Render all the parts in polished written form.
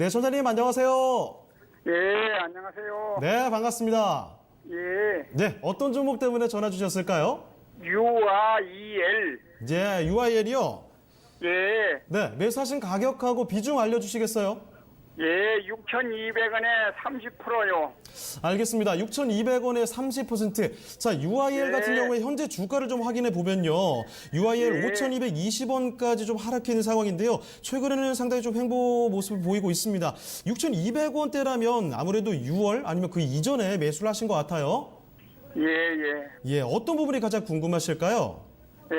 네, 전자님 안녕하세요. 예, 안녕하세요. 네, 반갑습니다. 예, 네, 어떤 종목 때문에 전화 주셨을까요? UREL. 네, UIL이요. 예, 네, 매수하신 가격하고 비중 알려주시겠어요? 예, 6,200원에 30%요. 알겠습니다. 6,200원에 30%. 자, UIL 네. 같은 경우에 현재 주가를 좀 확인해 보면요. UIL 네. 5,220원까지 좀 하락해 있는 상황인데요. 최근에는 상당히 좀 횡보 모습을 보이고 있습니다. 6,200원대라면 아무래도 6월 아니면 그 이전에 매수를 하신 것 같아요. 예, 예. 예, 어떤 부분이 가장 궁금하실까요? 예,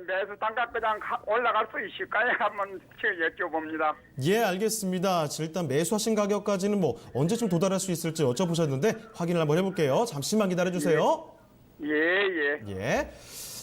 매수 단가 그냥 올라갈 수 있을까요? 한번 여쭤봅니다. 예, 알겠습니다. 일단 매수하신 가격까지는 뭐 언제쯤 도달할 수 있을지 여쭤보셨는데 확인을 한번 해볼게요. 잠시만 기다려주세요. 예, 예. 예.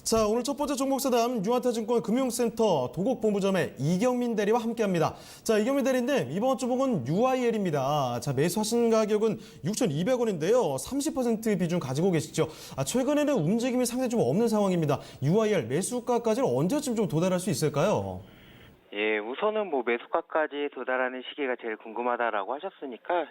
자, 오늘 첫 번째 종목 사담 유한타증권 금융센터 도곡본부점의 이경민 대리와 함께합니다. 자, 이경민 대리님, 이번 종목은 UIL입니다. 자, 매수하신 가격은 6,200원인데요. 30% 비중 가지고 계시죠. 최근에는 움직임이 상당히 좀 없는 상황입니다. UIL 매수가까지는 언제쯤 좀 도달할 수 있을까요? 예, 우선은 뭐 매수가까지 도달하는 시기가 제일 궁금하다라고 하셨으니까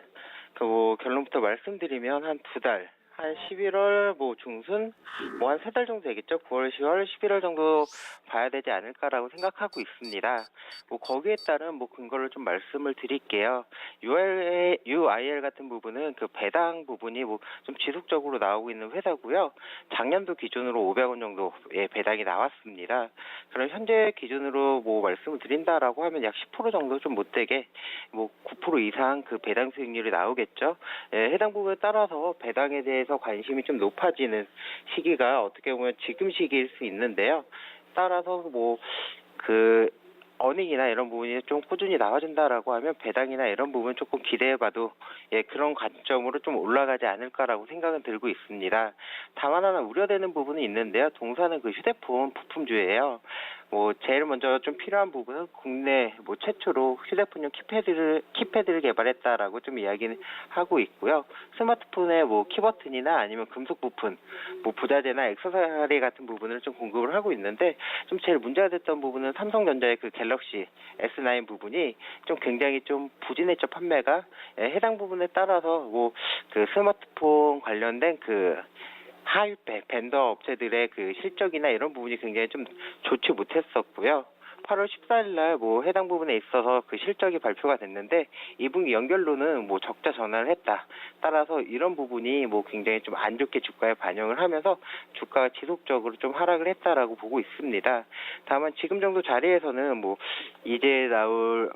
그 결론부터 말씀드리면 한 2달, 한 11월 뭐 중순, 뭐 한 3달 정도 되겠죠. 9월, 10월, 11월 정도 봐야 되지 않을까라고 생각하고 있습니다. 뭐 거기에 따른 뭐 근거를 좀 말씀을 드릴게요. UIL 같은 부분은 그 배당 부분이 뭐 좀 지속적으로 나오고 있는 회사고요. 작년도 기준으로 500원 정도의 배당이 나왔습니다. 그럼 현재 기준으로 뭐 말씀을 드린다라고 하면 약 10% 정도 좀 못되게 뭐 9% 이상 그 배당 수익률이 나오겠죠. 예, 해당 부분에 따라서 배당에 대해서 관심이 좀 높아지는 시기가 어떻게 보면 지금 시기일 수 있는데요. 따라서 뭐 그 어닝이나 이런 부분이 좀 꾸준히 나와준다라고 하면 배당이나 이런 부분 조금 기대해봐도 예 그런 관점으로 좀 올라가지 않을까라고 생각은 들고 있습니다. 다만 하나 우려되는 부분이 있는데요. 동사는 그 휴대폰 부품주예요. 뭐 제일 먼저 좀 필요한 부분은 국내 뭐 최초로 휴대폰용 키패드를 개발했다라고 좀 이야기는 하고 있고요. 스마트폰의 뭐 키버튼이나 아니면 금속 부품, 뭐 부자재나 액세서리 같은 부분을 좀 공급을 하고 있는데 좀 제일 문제가 됐던 부분은 삼성전자의 그 갤럭시 S9 부분이 좀 굉장히 좀 부진했죠. 판매가 해당 부분에 따라서 뭐 그 스마트폰 관련된 그 하위배 벤더 업체들의 그 실적이나 이런 부분이 굉장히 좀 좋지 못했었고요. 8월 14일 날 뭐 해당 부분에 있어서 그 실적이 발표가 됐는데 2분기 연결로는 뭐 적자 전환을 했다. 따라서 이런 부분이 뭐 굉장히 좀 안 좋게 주가에 반영을 하면서 주가가 지속적으로 좀 하락을 했다라고 보고 있습니다. 다만 지금 정도 자리에서는 뭐 이제 나올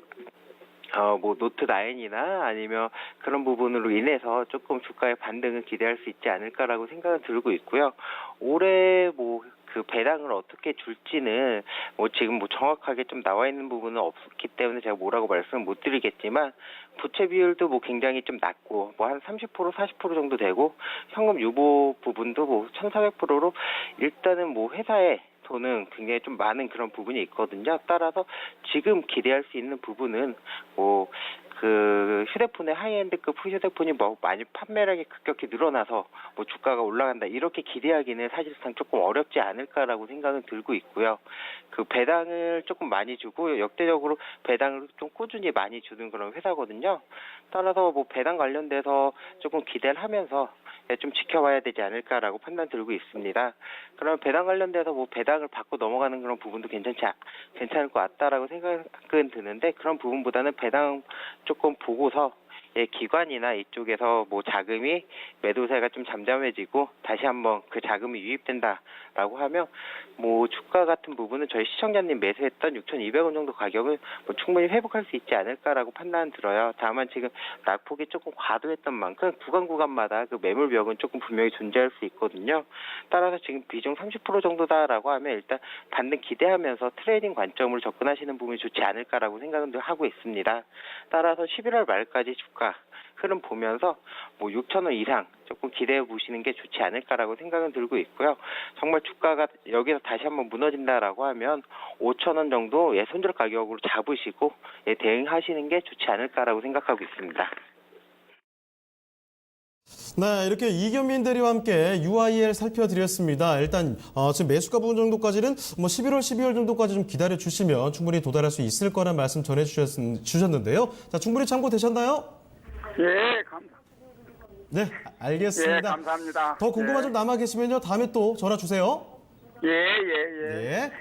뭐 노트 9이나 아니면 그런 부분으로 인해서 조금 주가의 반등을 기대할 수 있지 않을까라고 생각은 들고 있고요. 올해 뭐 그 배당을 어떻게 줄지는 뭐 지금 뭐 정확하게 좀 나와 있는 부분은 없기 때문에 제가 뭐라고 말씀을 못 드리겠지만 부채 비율도 뭐 굉장히 좀 낮고 뭐 한 30% 40% 정도 되고 현금 유보 부분도 뭐 1,400%로 일단은 뭐 회사에 돈은 굉장히 좀 많은 그런 부분이 있거든요. 따라서 지금 기대할 수 있는 부분은 뭐 그 휴대폰의 하이엔드급 휴대폰이 뭐 많이 판매량이 급격히 늘어나서 뭐 주가가 올라간다 이렇게 기대하기는 사실상 조금 어렵지 않을까라고 생각은 들고 있고요. 그 배당을 조금 많이 주고 역대적으로 배당을 좀 꾸준히 많이 주는 그런 회사거든요. 따라서 뭐 배당 관련돼서 조금 기대를 하면서 좀 지켜봐야 되지 않을까라고 판단 들고 있습니다. 그럼 배당 관련돼서 뭐 배당을 받고 넘어가는 그런 부분도 괜찮을 것 같다라고 생각은 드는데 그런 부분보다는 배당 조금 보고서 기관이나 이쪽에서 뭐 자금이 매도세가 좀 잠잠해지고 다시 한번 그 자금이 유입된다라고 하면 뭐 주가 같은 부분은 저희 시청자님 매수했던 6,200원 정도 가격을 뭐 충분히 회복할 수 있지 않을까라고 판단 들어요. 다만 지금 낙폭이 조금 과도했던 만큼 구간마다 그 매물벽은 조금 분명히 존재할 수 있거든요. 따라서 지금 비중 30% 정도다라고 하면 일단 반등 기대하면서 트레이딩 관점으로 접근하시는 부분이 좋지 않을까라고 생각은 하고 있습니다. 따라서 11월 말까지 주가 흐름 보면서 뭐 6,000원 이상 조금 기대해 보시는 게 좋지 않을까라고 생각은 들고 있고요. 정말 주가가 여기서 다시 한번 무너진다라고 하면 5,000원 정도 손절 가격으로 잡으시고 대응하시는 게 좋지 않을까라고 생각하고 있습니다. 네, 이렇게 이경민 대리와 함께 UIL 살펴드렸습니다. 일단 지금 매수가 부분 정도까지는 뭐 11월, 12월 정도까지 좀 기다려 주시면 충분히 도달할 수 있을 거란 말씀 주셨는데요. 자, 충분히 참고되셨나요? 예, 감사. 네, 알겠습니다. 예, 감사합니다. 더 궁금한 예. 점 남아 계시면요, 다음에 또 전화 주세요. 예, 예, 예. 네.